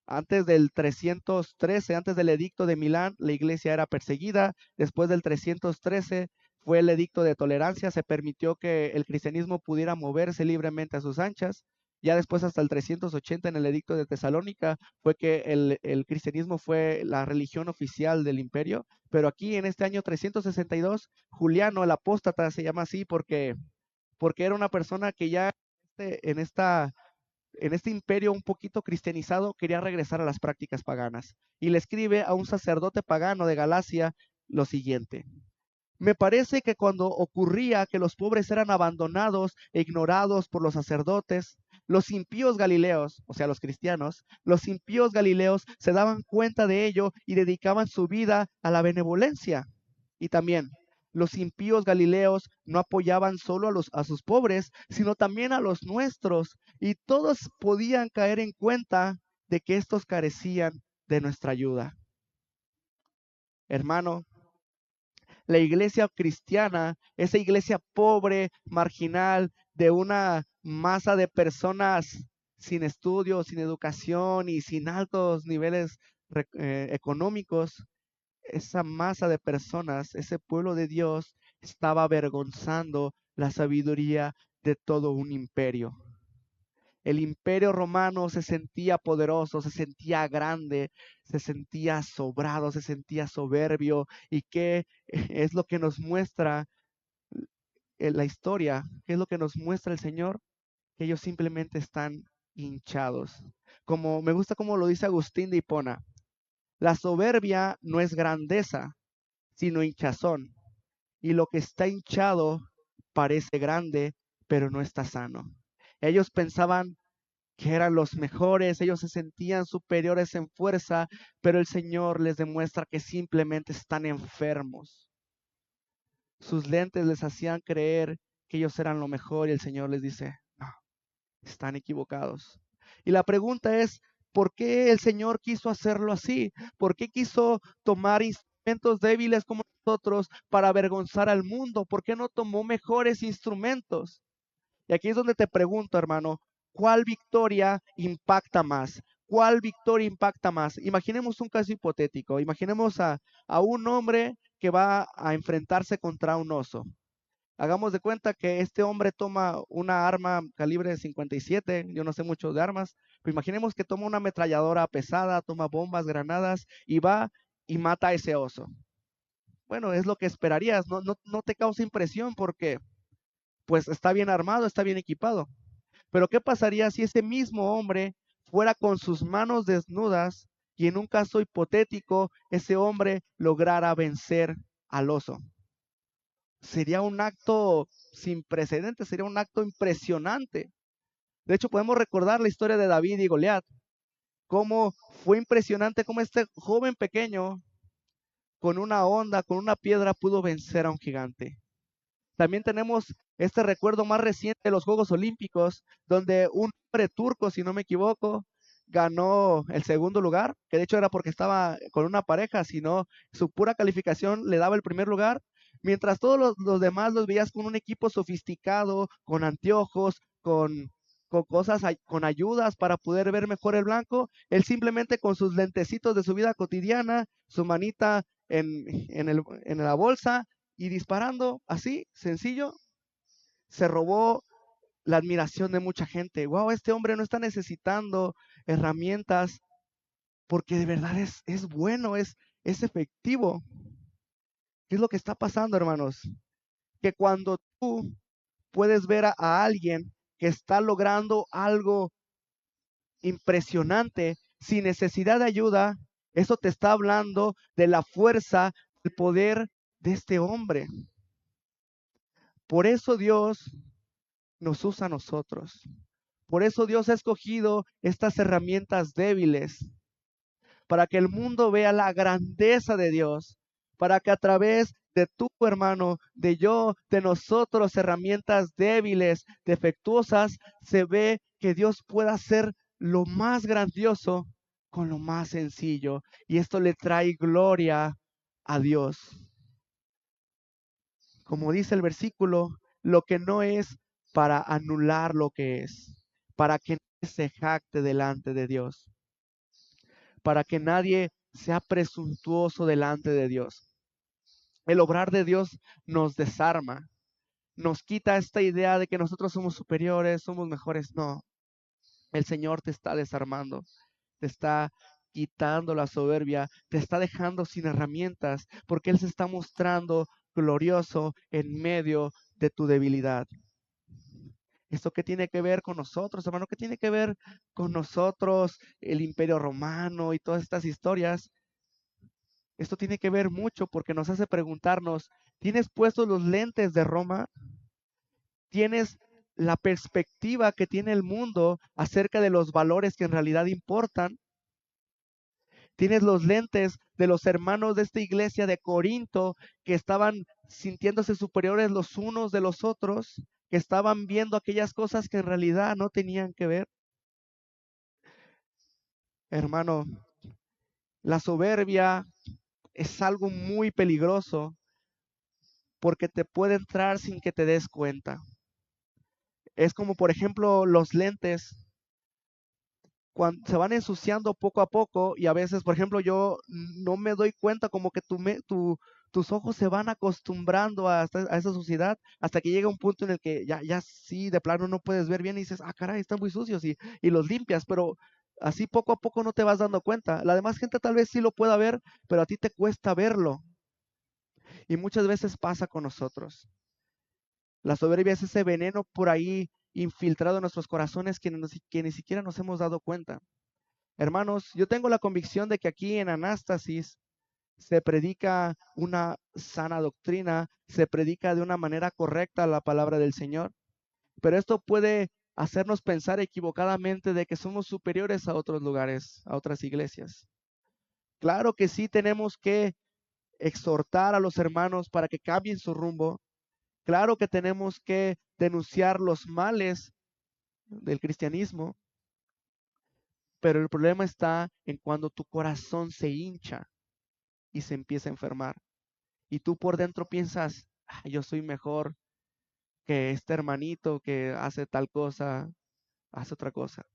Antes del 313, antes del edicto de Milán, la iglesia era perseguida. Después del 313 fue el edicto de tolerancia, se permitió que el cristianismo pudiera moverse libremente a sus anchas. Ya después, hasta el 380, en el edicto de Tesalónica, fue que el cristianismo fue la religión oficial del imperio. Pero aquí, en este año 362, Juliano el apóstata se llama así porque era una persona que ya en este imperio un poquito cristianizado, quería regresar a las prácticas paganas. Y le escribe a un sacerdote pagano de Galacia lo siguiente: me parece que cuando ocurría que los pobres eran abandonados e ignorados por los sacerdotes, los impíos galileos, o sea, los cristianos, los impíos galileos se daban cuenta de ello y dedicaban su vida a la benevolencia. Y también los impíos galileos no apoyaban solo a sus pobres, sino también a los nuestros, y todos podían caer en cuenta de que estos carecían de nuestra ayuda. Hermano, la iglesia cristiana, esa iglesia pobre, marginal, de una masa de personas sin estudios, sin educación y sin altos niveles económicos, esa masa de personas, ese pueblo de Dios, estaba avergonzando la sabiduría de todo un imperio. El imperio romano se sentía poderoso, se sentía grande, se sentía sobrado, se sentía soberbio. ¿Y qué es lo que nos muestra en la historia? ¿Qué es lo que nos muestra el Señor? Que ellos simplemente están hinchados. Como me gusta como lo dice Agustín de Hipona, la soberbia no es grandeza, sino hinchazón. Y lo que está hinchado parece grande, pero no está sano. Ellos pensaban que eran los mejores, ellos se sentían superiores en fuerza, pero el Señor les demuestra que simplemente están enfermos. Sus lentes les hacían creer que ellos eran lo mejor y el Señor les dice, no, están equivocados. Y la pregunta es, ¿por qué el Señor quiso hacerlo así? ¿Por qué quiso tomar instrumentos débiles como nosotros para avergonzar al mundo? ¿Por qué no tomó mejores instrumentos? Y aquí es donde te pregunto, hermano, ¿cuál victoria impacta más? ¿Cuál victoria impacta más? Imaginemos un caso hipotético. Imaginemos a un hombre que va a enfrentarse contra un oso. Hagamos de cuenta que este hombre toma una arma calibre 57, yo no sé mucho de armas, pero imaginemos que toma una ametralladora pesada, toma bombas, granadas y va y mata a ese oso. Bueno, es lo que esperarías, no te causa impresión porque pues está bien armado, está bien equipado. Pero ¿qué pasaría si ese mismo hombre fuera con sus manos desnudas y en un caso hipotético ese hombre lograra vencer al oso? Sería un acto sin precedentes, sería un acto impresionante. De hecho, podemos recordar la historia de David y Goliat, cómo fue impresionante cómo este joven pequeño con una honda, con una piedra pudo vencer a un gigante. También tenemos este recuerdo más reciente de los Juegos Olímpicos, donde un hombre turco, si no me equivoco, ganó el segundo lugar, que de hecho era porque estaba con una pareja, sino su pura calificación le daba el primer lugar, mientras todos los demás los veías con un equipo sofisticado, con anteojos, con cosas, con ayudas para poder ver mejor el blanco, él simplemente con sus lentecitos de su vida cotidiana, su manita en la bolsa, y disparando así, sencillo, se robó la admiración de mucha gente. Wow, este hombre no está necesitando herramientas porque de verdad es bueno, es efectivo. ¿Qué es lo que está pasando, hermanos? Que cuando tú puedes ver a alguien que está logrando algo impresionante sin necesidad de ayuda, eso te está hablando de la fuerza, del poder de este hombre. Por eso Dios nos usa a nosotros. Por eso Dios ha escogido estas herramientas débiles, para que el mundo vea la grandeza de Dios, para que a través de tu hermano, de yo, de nosotros, herramientas débiles, defectuosas, se ve que Dios puede hacer lo más grandioso con lo más sencillo. Y esto le trae gloria a Dios. Como dice el versículo, lo que no es para anular lo que es, para que nadie se jacte delante de Dios, para que nadie sea presuntuoso delante de Dios. El obrar de Dios nos desarma, nos quita esta idea de que nosotros somos superiores, somos mejores. No, el Señor te está desarmando, te está quitando la soberbia, te está dejando sin herramientas, porque Él se está mostrando glorioso en medio de tu debilidad. ¿Esto qué tiene que ver con nosotros, hermano? ¿Qué tiene que ver con nosotros, el Imperio Romano y todas estas historias? Esto tiene que ver mucho porque nos hace preguntarnos, ¿tienes puestos los lentes de Roma? ¿Tienes la perspectiva que tiene el mundo acerca de los valores que en realidad importan? ¿Tienes los lentes de los hermanos de esta iglesia de Corinto que estaban sintiéndose superiores los unos de los otros, que estaban viendo aquellas cosas que en realidad no tenían que ver? Hermano, la soberbia es algo muy peligroso porque te puede entrar sin que te des cuenta. Es como, por ejemplo, los lentes. cuando se van ensuciando poco a poco y a veces, por ejemplo, yo no me doy cuenta como que tus ojos se van acostumbrando a esa suciedad hasta que llega un punto en el que ya sí, de plano no puedes ver bien y dices, ah, caray, están muy sucios y los limpias, pero así poco a poco no te vas dando cuenta. La demás gente tal vez sí lo pueda ver, pero a ti te cuesta verlo. Y muchas veces pasa con nosotros. La soberbia es ese veneno por ahí infiltrado en nuestros corazones que ni siquiera nos hemos dado cuenta. Hermanos, yo tengo la convicción de que aquí en Anástasis se predica una sana doctrina, se predica de una manera correcta la palabra del Señor, pero esto puede hacernos pensar equivocadamente de que somos superiores a otros lugares, a otras iglesias. Claro que sí tenemos que exhortar a los hermanos para que cambien su rumbo. Claro que tenemos que denunciar los males del cristianismo, pero el problema está en cuando tu corazón se hincha y se empieza a enfermar. Y tú por dentro piensas, "Ah, yo soy mejor que este hermanito que hace tal cosa, hace otra cosa.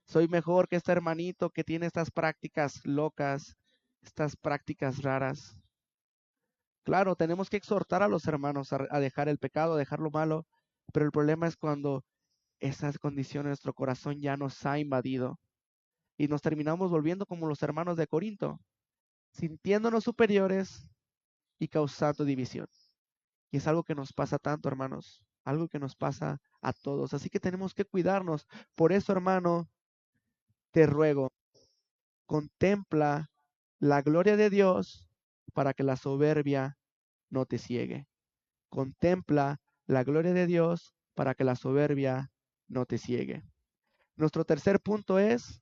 Soy mejor que este hermanito que tiene estas prácticas locas, estas prácticas raras." Claro, tenemos que exhortar a los hermanos a dejar el pecado, a dejar lo malo, pero el problema es cuando esas condiciones de nuestro corazón ya nos ha invadido y nos terminamos volviendo como los hermanos de Corinto, sintiéndonos superiores y causando división. Y es algo que nos pasa tanto, hermanos, algo que nos pasa a todos. Así que tenemos que cuidarnos. Por eso, hermano, te ruego, contempla la gloria de Dios para que la soberbia no te ciegue. Contempla la gloria de Dios para que la soberbia no te ciegue. Nuestro tercer punto es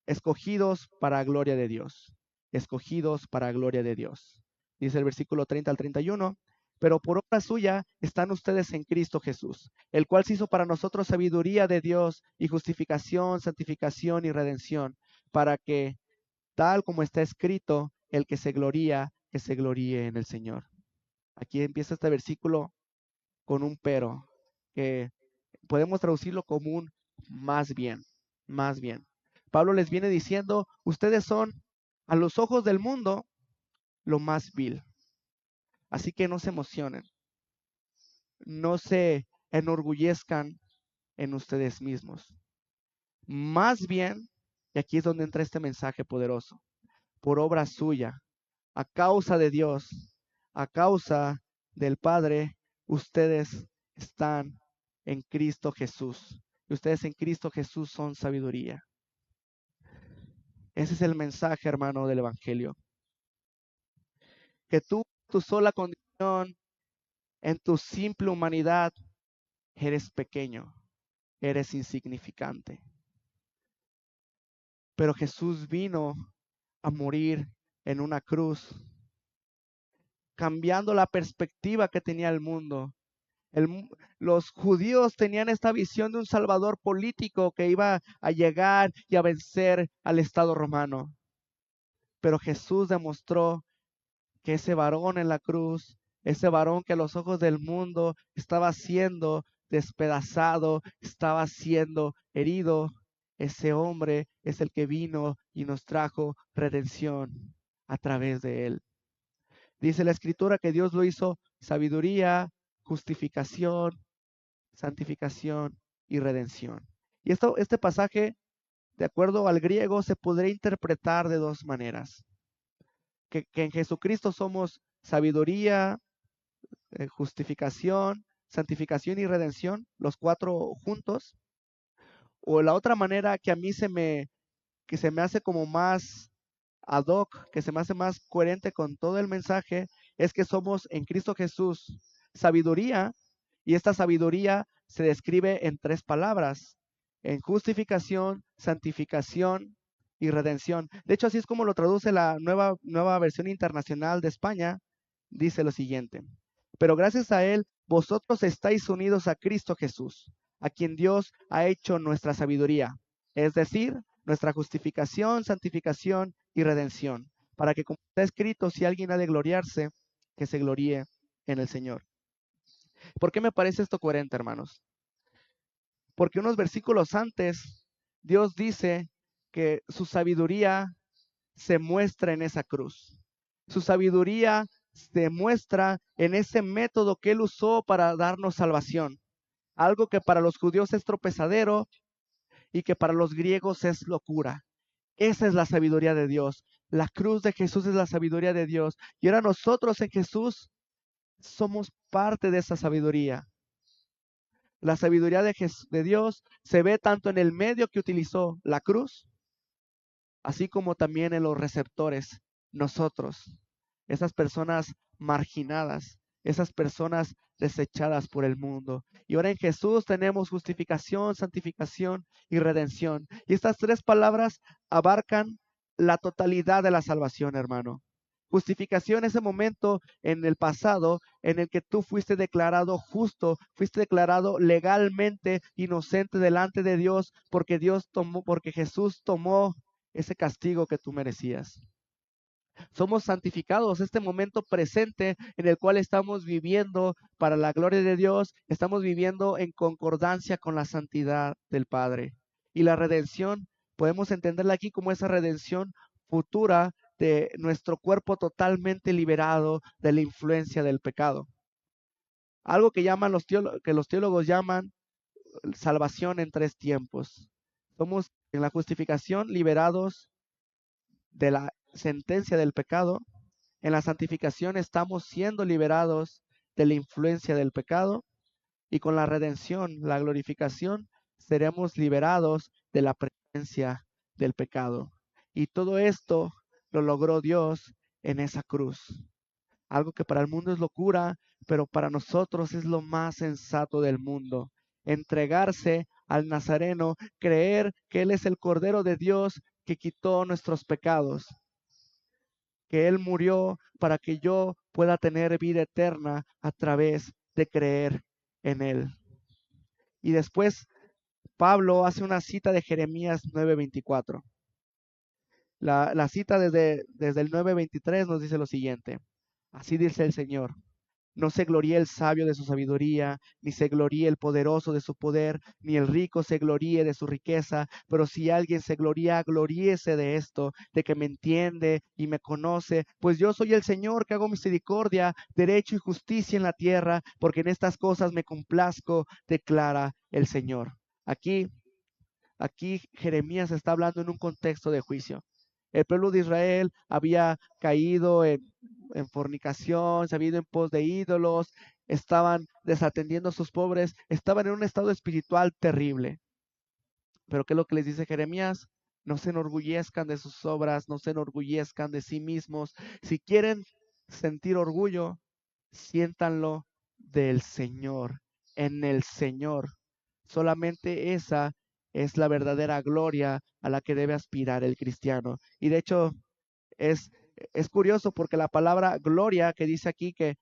escogidos para gloria de Dios. Escogidos para gloria de Dios. Dice el versículo 30 al 31. Pero por obra suya están ustedes en Cristo Jesús, el cual se hizo para nosotros sabiduría de Dios y justificación, santificación y redención, para que, tal como está escrito, el que se gloríe en el Señor. Aquí empieza este versículo con un pero, que podemos traducirlo como un más bien, más bien. Pablo les viene diciendo, ustedes son a los ojos del mundo lo más vil. Así que no se emocionen, no se enorgullezcan en ustedes mismos. Más bien, y aquí es donde entra este mensaje poderoso, por obra suya, a causa de Dios, a causa del Padre, ustedes están en Cristo Jesús. Y ustedes en Cristo Jesús son sabiduría. Ese es el mensaje, hermano, del Evangelio. Que tú, tu sola condición, en tu simple humanidad, eres pequeño, eres insignificante. Pero Jesús vino a morir en una cruz, cambiando la perspectiva que tenía el mundo. Los judíos tenían esta visión de un salvador político que iba a llegar y a vencer al Estado romano. Pero Jesús demostró que ese varón en la cruz, ese varón que a los ojos del mundo estaba siendo despedazado, estaba siendo herido, ese hombre es el que vino y nos trajo redención a través de él. Dice la Escritura que Dios lo hizo sabiduría, justificación, santificación y redención. Y este pasaje, de acuerdo al griego, se podría interpretar de dos maneras. Que en Jesucristo somos sabiduría, justificación, santificación y redención, los cuatro juntos. O la otra manera que a mí que se me hace como más ad hoc, que se me hace más coherente con todo el mensaje, es que somos en Cristo Jesús sabiduría, y esta sabiduría se describe en tres palabras: en justificación, santificación y redención. De hecho, así es como lo traduce la nueva versión internacional de España. Dice lo siguiente: pero gracias a él, vosotros estáis unidos a Cristo Jesús, a quien Dios ha hecho nuestra sabiduría, es decir, nuestra justificación, santificación y redención, para que, como está escrito, si alguien ha de gloriarse, que se gloríe en el Señor. ¿Por qué me parece esto coherente, hermanos? Porque unos versículos antes, Dios dice que su sabiduría se muestra en esa cruz. Su sabiduría se muestra en ese método que Él usó para darnos salvación. Algo que para los judíos es tropezadero y que para los griegos es locura. Esa es la sabiduría de Dios. La cruz de Jesús es la sabiduría de Dios. Y ahora nosotros en Jesús somos parte de esa sabiduría. La sabiduría de Dios se ve tanto en el medio que utilizó, la cruz, así como también en los receptores, nosotros, esas personas marginadas, esas personas desechadas por el mundo. Y ahora en Jesús tenemos justificación, santificación y redención. Y estas tres palabras abarcan la totalidad de la salvación, hermano. Justificación, ese momento en el pasado en el que tú fuiste declarado justo, fuiste declarado legalmente inocente delante de Dios, porque porque Jesús tomó ese castigo que tú merecías. Somos santificados, este momento presente en el cual estamos viviendo para la gloria de Dios, estamos viviendo en concordancia con la santidad del Padre. Y la redención, podemos entenderla aquí como esa redención futura de nuestro cuerpo totalmente liberado de la influencia del pecado. Algo que los teólogos llaman salvación en tres tiempos. Somos en la justificación liberados de la sentencia del pecado. En la santificación estamos siendo liberados de la influencia del pecado, y con la redención, la glorificación, seremos liberados de la presencia del pecado. Y todo esto lo logró Dios en esa cruz. Algo que para el mundo es locura, pero para nosotros es lo más sensato del mundo. Entregarse al Nazareno, creer que Él es el Cordero de Dios que quitó nuestros pecados, que Él murió para que yo pueda tener vida eterna a través de creer en Él. Y después Pablo hace una cita de Jeremías 9:24. La cita desde el 9:23 nos dice lo siguiente: así dice el Señor. No se gloríe el sabio de su sabiduría, ni se gloríe el poderoso de su poder, ni el rico se gloríe de su riqueza, pero si alguien se gloría, gloríese de esto, de que me entiende y me conoce, pues yo soy el Señor que hago misericordia, derecho y justicia en la tierra, porque en estas cosas me complazco, declara el Señor. Aquí Jeremías está hablando en un contexto de juicio. El pueblo de Israel había caído en fornicación, se había ido en pos de ídolos, estaban desatendiendo a sus pobres, estaban en un estado espiritual terrible. Pero ¿qué es lo que les dice Jeremías? No se enorgullezcan de sus obras, no se enorgullezcan de sí mismos. Si quieren sentir orgullo, siéntanlo del Señor, en el Señor. Solamente esa es la verdadera gloria a la que debe aspirar el cristiano. Y de hecho es, es curioso porque la palabra gloria que dice aquí que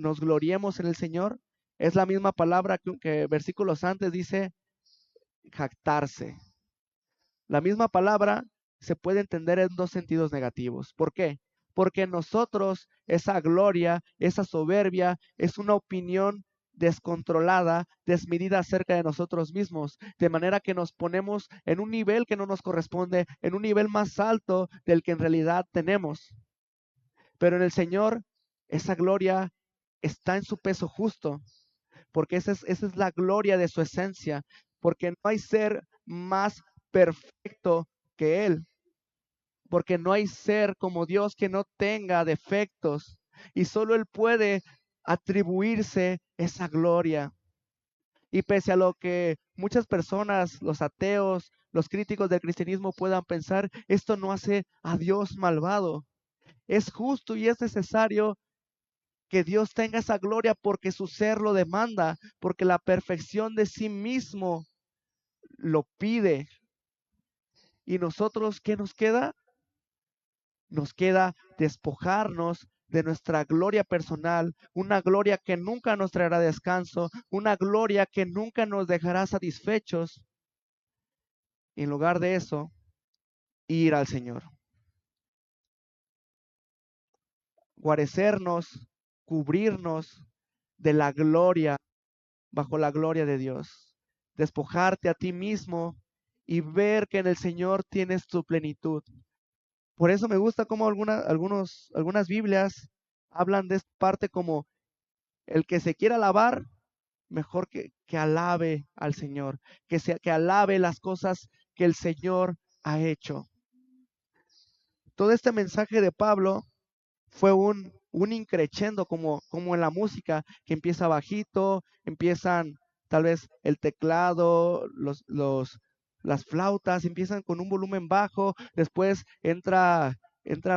nos gloriemos en el Señor es la misma palabra que versículos antes dice jactarse. La misma palabra se puede entender en dos sentidos negativos. ¿Por qué? Porque nosotros esa gloria, esa soberbia, es una opinión descontrolada, desmedida acerca de nosotros mismos, de manera que nos ponemos en un nivel que no nos corresponde, en un nivel más alto del que en realidad tenemos. Pero en el Señor, esa gloria está en su peso justo, porque esa es la gloria de su esencia, porque no hay ser más perfecto que Él, porque no hay ser como Dios que no tenga defectos, y solo Él puede atribuirse esa gloria. Y pese a lo que muchas personas, los ateos, los críticos del cristianismo puedan pensar, esto no hace a Dios malvado. Es justo y es necesario que Dios tenga esa gloria porque su ser lo demanda, porque la perfección de sí mismo lo pide. ¿Y nosotros qué nos queda? Nos queda despojarnos de nuestra gloria personal, una gloria que nunca nos traerá descanso, una gloria que nunca nos dejará satisfechos. Y en lugar de eso, ir al Señor. Guarecernos, cubrirnos de la gloria, bajo la gloria de Dios. Despojarte a ti mismo y ver que en el Señor tienes tu plenitud. Por eso me gusta cómo algunas Biblias hablan de esta parte como el que se quiera alabar, mejor que alabe al Señor, que alabe las cosas que el Señor ha hecho. Todo este mensaje de Pablo fue un increchendo como en la música, que empieza bajito, empiezan tal vez el teclado, las flautas, empiezan con un volumen bajo, después entran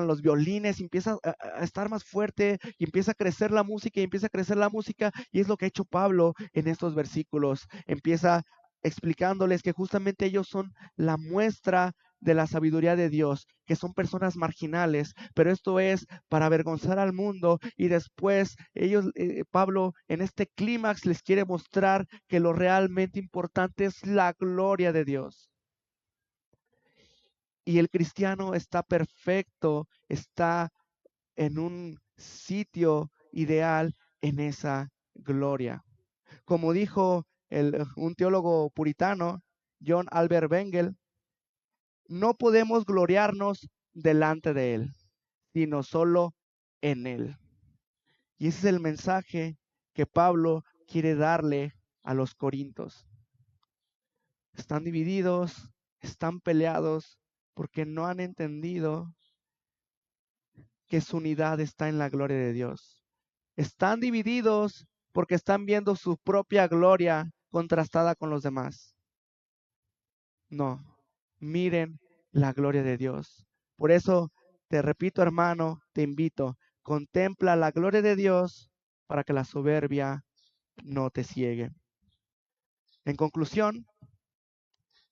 los violines, empieza a estar más fuerte y empieza a crecer la música y empieza a crecer la música, y es lo que ha hecho Pablo en estos versículos. Empieza explicándoles que justamente ellos son la muestra de la sabiduría de Dios, que son personas marginales, pero esto es para avergonzar al mundo, y después Pablo en este clímax les quiere mostrar que lo realmente importante es la gloria de Dios. Y el cristiano está perfecto, está en un sitio ideal en esa gloria. Como dijo un teólogo puritano, John Albert Bengel, no podemos gloriarnos delante de Él, sino solo en Él. Y ese es el mensaje que Pablo quiere darle a los corintios. Están divididos, están peleados, porque no han entendido que su unidad está en la gloria de Dios. Están divididos porque están viendo su propia gloria contrastada con los demás. No, miren la gloria de Dios. Por eso te repito, hermano, te invito, contempla la gloria de Dios para que la soberbia no te ciegue. En conclusión,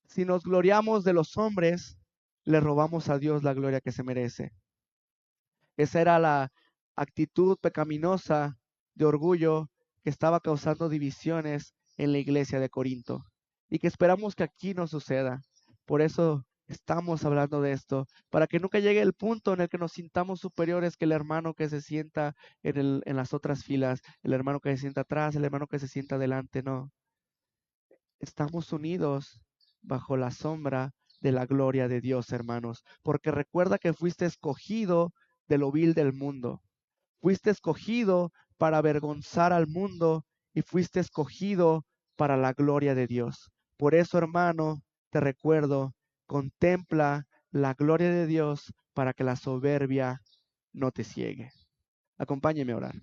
si nos gloriamos de los hombres, le robamos a Dios la gloria que se merece. Esa era la actitud pecaminosa de orgullo que estaba causando divisiones en la iglesia de Corinto, y que esperamos que aquí no suceda. Por eso estamos hablando de esto, para que nunca llegue el punto en el que nos sintamos superiores que el hermano que se sienta en las otras filas, el hermano que se sienta atrás, el hermano que se sienta adelante. No, estamos unidos bajo la sombra de la gloria de Dios, hermanos, porque recuerda que fuiste escogido de lo vil del mundo. Fuiste escogido para avergonzar al mundo y fuiste escogido para la gloria de Dios. Por eso, hermano, te recuerdo, contempla la gloria de Dios para que la soberbia no te ciegue. Acompáñeme a orar.